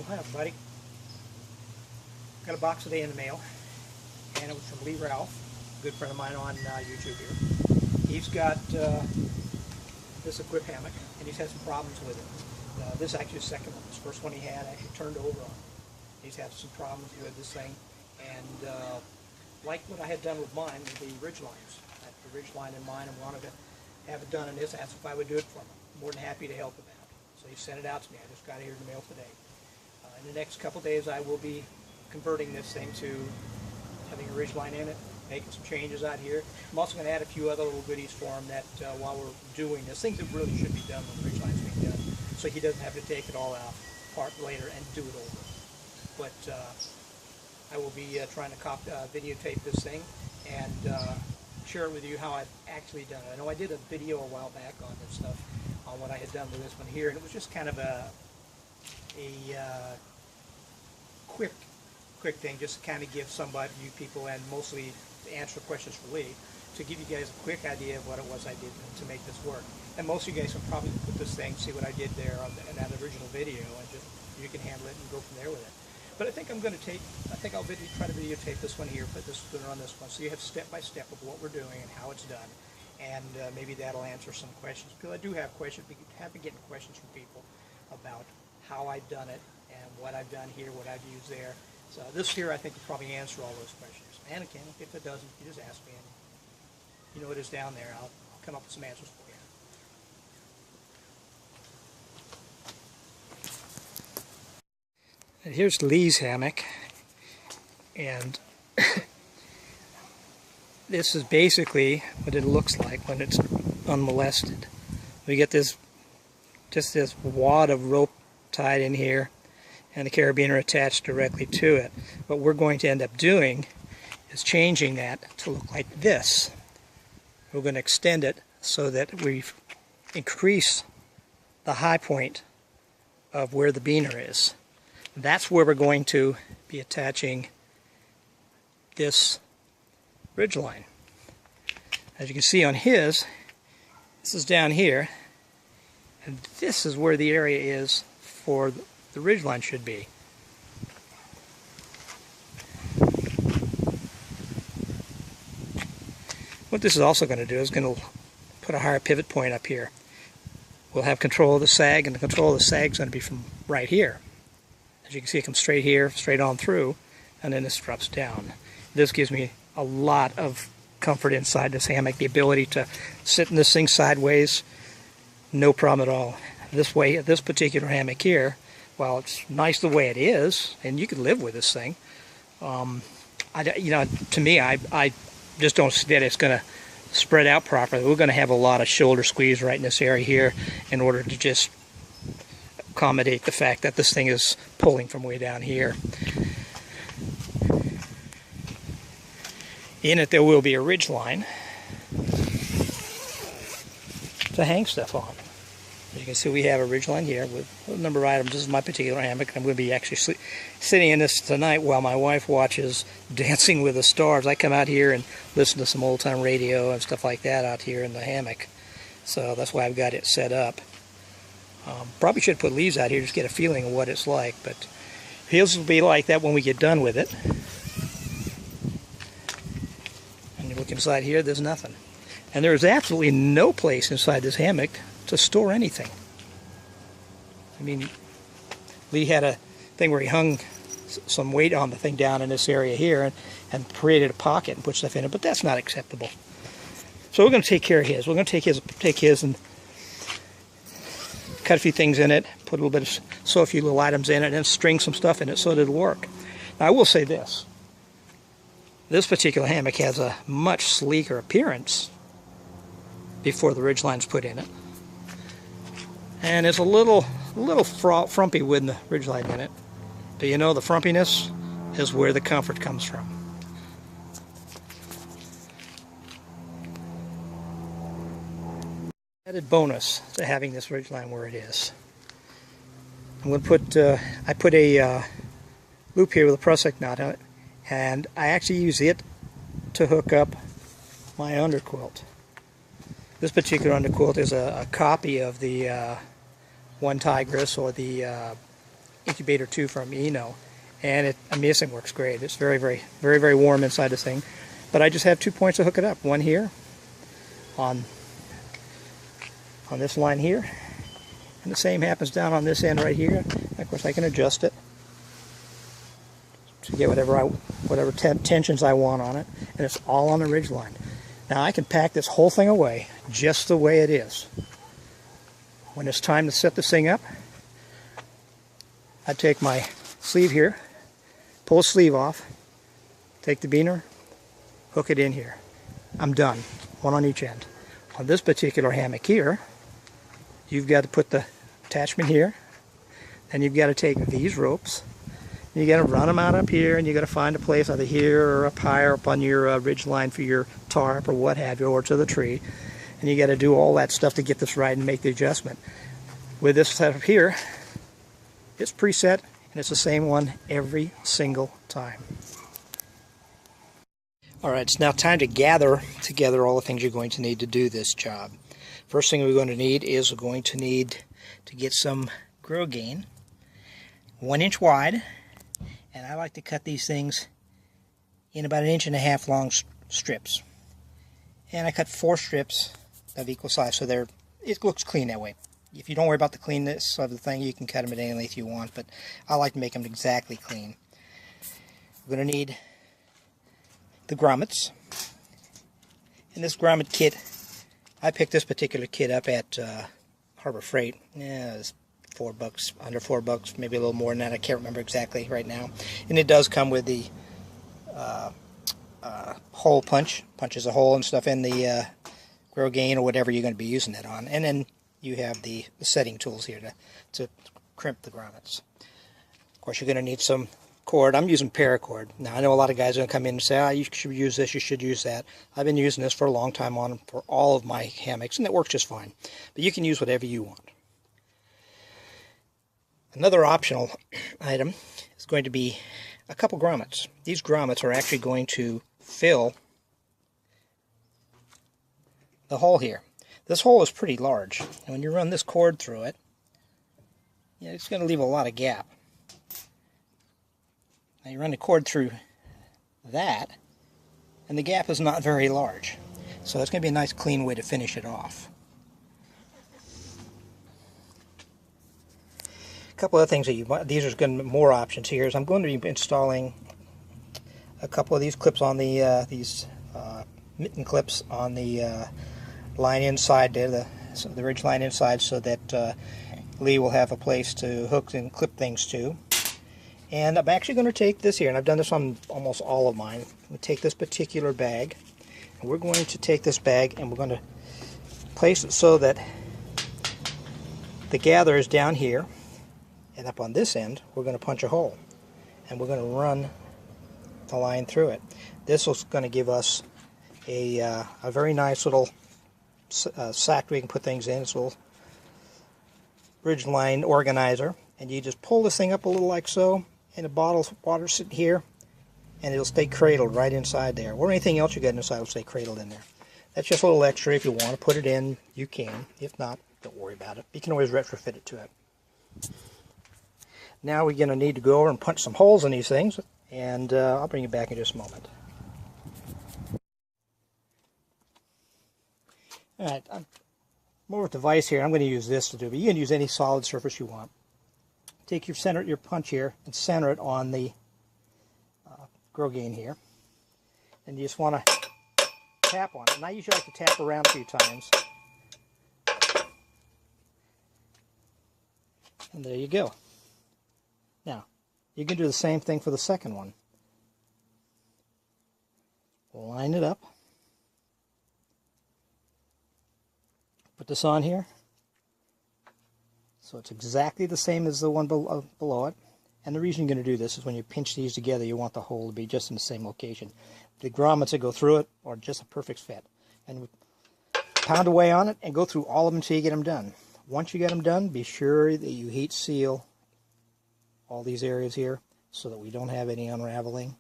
Hi, everybody. Got a box today in the mail, and it was from Lee Ralph, a good friend of mine on YouTube here. He's got this Equip Hammock, and he's had some problems with it. This is actually the second one. This first one he had actually turned over on him. He's had some problems with this thing, and like what I had done with mine, with the ridgelines. I had the ridgeline in mind and wanted to have it done in this, asked if I would do it for him. More than happy to help him out. So he sent it out to me. I just got it here in the mail today. In the next couple days, I will be converting this thing to having a ridgeline in it, making some changes out here. I'm also going to add a few other little goodies for him that while we're doing this, things that really should be done when the ridgeline's being done, so he doesn't have to take it all out apart later and do it over. But I will be trying to videotape this thing and share it with you how I've actually done it. I know I did a video a while back on this stuff, on what I had done with this one here, and it was just kind of a quick thing, just to kind of give somebody, you people, and mostly to answer questions for Lee, to give you guys a quick idea of what it was I did to make this work. And most of you guys can probably look at this thing, see what I did there in that original video, and just you can handle it and go from there with it. But I think I'll try to videotape this one here, put on this one, so you have step by step of what we're doing and how it's done, and maybe that'll answer some questions, because I do have questions. We have been getting questions from people about how I've done it and what I've done here, what I've used there. So this here, I think, will probably answer all those questions. And again, if it doesn't, you just ask me, and you know it is down there. I'll come up with some answers for you. And here's Lee's hammock, and this is basically what it looks like when it's unmolested. We get just this wad of rope tied in here, and the carabiner attached directly to it. What we're going to end up doing is changing that to look like this. We're going to extend it so that we increase the high point of where the beener is. That's where we're going to be attaching this ridgeline. As you can see on his, this is down here, and this is where the area is for the ridgeline should be. What this is also going to do is going to put a higher pivot point up here. We'll have control of the sag, and the control of the sag is going to be from right here. As you can see, it comes straight here, straight on through, and then this drops down. This gives me a lot of comfort inside this hammock, the ability to sit in this thing sideways, no problem at all. This particular hammock here, while it's nice the way it is, and you can live with this thing, to me, I just don't see that it's going to spread out properly. We're going to have a lot of shoulder squeeze right in this area here in order to just accommodate the fact that this thing is pulling from way down here. In it, there will be a ridge line to hang stuff on. As you can see, we have a ridge line here with a number of items. This is my particular hammock. I'm going to be actually sitting in this tonight while my wife watches Dancing with the Stars. I come out here and listen to some old-time radio and stuff like that out here in the hammock. So that's why I've got it set up. Probably should put leaves out here just to get a feeling of what it's like, but his will be like that when we get done with it. And you look inside here, there's nothing. And there's absolutely no place inside this hammock to store anything. I mean, Lee had a thing where he hung some weight on the thing down in this area here and created a pocket and put stuff in it, but that's not acceptable. So we're going to take care of his. We're going to take his and cut a few things in it, put a little bit of, sew a few little items in it, and then string some stuff in it so that it'll work. Now, I will say this. This particular hammock has a much sleeker appearance before the ridgeline's put in it. And it's a little frumpy with the ridgeline in it. But you know, the frumpiness is where the comfort comes from. Added bonus to having this ridgeline where it is. I'm going to put, I put a loop here with a prusik knot on it, and I actually use it to hook up my underquilt. This particular underquilt is a copy of the One Tigress or the incubator too from Eno, and this thing works great. It's very warm inside this thing. But I just have 2 points to hook it up. One here on this line here, and the same happens down on this end right here. And of course, I can adjust it to get whatever tensions I want on it, and it's all on the ridge line. Now I can pack this whole thing away just the way it is. When it's time to set this thing up, I take my sleeve here, pull the sleeve off, take the beaner, hook it in here. I'm done. One on each end. On this particular hammock here, you've got to put the attachment here, and you've got to take these ropes, and you got to run them out up here, and you got to find a place either here or up higher up on your ridge line for your tarp or what have you, or to the tree, and you got to do all that stuff to get this right and make the adjustment. With this setup here, it's preset, and it's the same one every single time. Alright, it's now time to gather together all the things you're going to need to do this job. First thing we're going to need is we're going to need to get some grow gain, 1 inch wide, and I like to cut these things in about 1.5 inch long strips. And I cut 4 strips of equal size, so it looks clean that way. If you don't worry about the cleanness of the thing, you can cut them at any length you want, but I like to make them exactly clean. We're going to need the grommets. And this grommet kit, I picked this particular kit up at Harbor Freight. Yeah, it was $4, under $4, maybe a little more than that. I can't remember exactly right now. And it does come with the hole punches a hole and stuff in the grow gain or whatever you're going to be using it on. And then you have the setting tools here to crimp the grommets. Of course, you're going to need some cord. I'm using paracord. Now, I know a lot of guys are going to come in and say, you should use this, you should use that. I've been using this for a long time for all of my hammocks, and it works just fine. But you can use whatever you want. Another optional item is going to be a couple grommets. These grommets are actually going to fill the hole here. This hole is pretty large, and when you run this cord through it, it's going to leave a lot of gap. Now you run the cord through that, and the gap is not very large. So it's going to be a nice clean way to finish it off. A couple of things that you want, these are going to be more options here, is I'm going to be installing a couple of these clips on the mitten clips on the line inside there, the ridge line inside, so that Lee will have a place to hook and clip things to. And I'm actually going to take this here, and I've done this on almost all of mine. I'm going to take this particular bag, and we're going to take this bag and we're going to place it so that the gather is down here, and up on this end we're going to punch a hole, and we're going to run the line through it. This is going to give us a very nice little sack we can put things in. It's a little ridge line organizer, and you just pull this thing up a little like so, and a bottle of water sitting here, and it'll stay cradled right inside there. Or anything else you got inside will stay cradled in there. That's just a little extra. If you want to put it in, you can. If not, don't worry about it. You can always retrofit it to it. Now we're going to need to go over and punch some holes in these things, and I'll bring you back in just a moment. Alright, I'm more with the vise here. I'm going to use this to do, but you can use any solid surface you want. Take your punch here and center it on the grow gain here, and you just want to tap on it. And I usually like to tap around a few times, and there you go. Now you can do the same thing for the second one. Line it up, put this on here, so it's exactly the same as the one below it. And the reason you're going to do this is when you pinch these together, you want the hole to be just in the same location. The grommets that go through it are just a perfect fit. And pound away on it and go through all of them until you get them done. Once you get them done, be sure that you heat seal all these areas here so that we don't have any unraveling.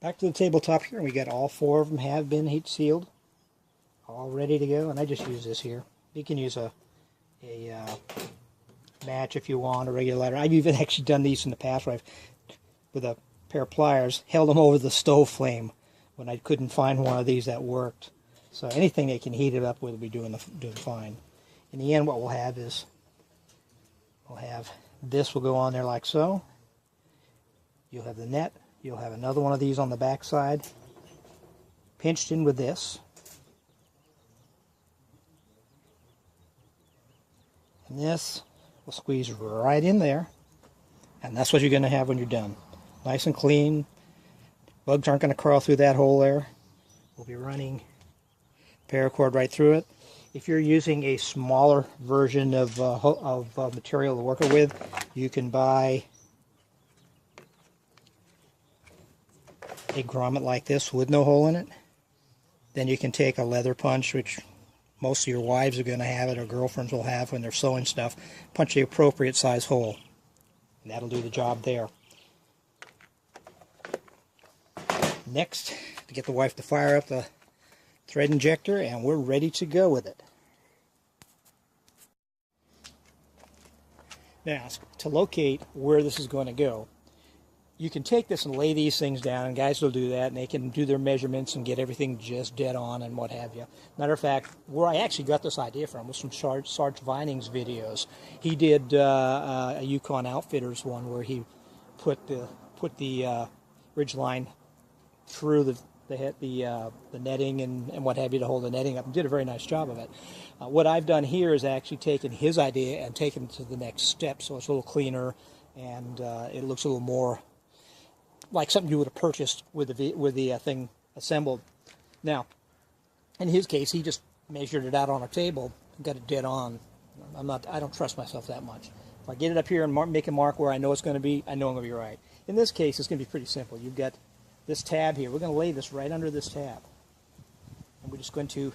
Back to the tabletop here, and we got all 4 of them have been heat sealed. all ready to go. And I just use this here. You can use a match if you want, a regular lighter. I've even actually done these in the past where I've, with a pair of pliers, held them over the stove flame when I couldn't find one of these that worked. So anything they can heat it up with will be doing fine. In the end, what we'll have is, this will go on there like so. You'll have the net. You'll have another one of these on the back side, pinched in with this. And this will squeeze right in there. And that's what you're going to have when you're done. Nice and clean. Bugs aren't going to crawl through that hole there. We'll be running paracord right through it. If you're using a smaller version of material to work with, you can buy a grommet like this with no hole in it. Then you can take a leather punch, which most of your wives are going to have it, or girlfriends will have when they're sewing stuff. Punch the appropriate size hole. And that'll do the job there. Next, to get the wife to fire up the thread injector, and we're ready to go with it. Now, to locate where this is going to go, you can take this and lay these things down, and guys will do that, and they can do their measurements and get everything just dead on and what have you. Matter of fact, where I actually got this idea from was from Sarge Vining's videos. He did a Yukon Outfitters one where he put the ridgeline through the netting and what have you to hold the netting up, and did a very nice job of it. What I've done here is actually taken his idea and taken it to the next step, so it's a little cleaner and it looks a little more like something you would have purchased with the thing assembled. Now, in his case, he just measured it out on a table and got it dead on. I don't trust myself that much. If I get it up here and make a mark where I know it's going to be, I know I'm going to be right. In this case, it's going to be pretty simple. You've got this tab here. We're going to lay this right under this tab. And we're just going to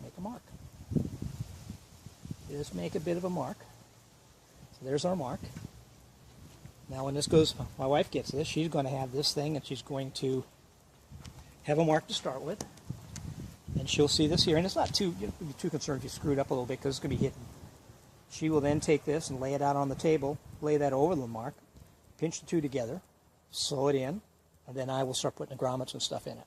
make a mark. Just make a bit of a mark. So there's our mark. Now when this goes, my wife gets this, she's going to have this thing and she's going to have a mark to start with. And she'll see this here. And it's not too, you don't be too concerned if you screw it up a little bit because it's going to be hidden. She will then take this and lay it out on the table, lay that over the mark, pinch the two together, sew it in, and then I will start putting the grommets and stuff in it.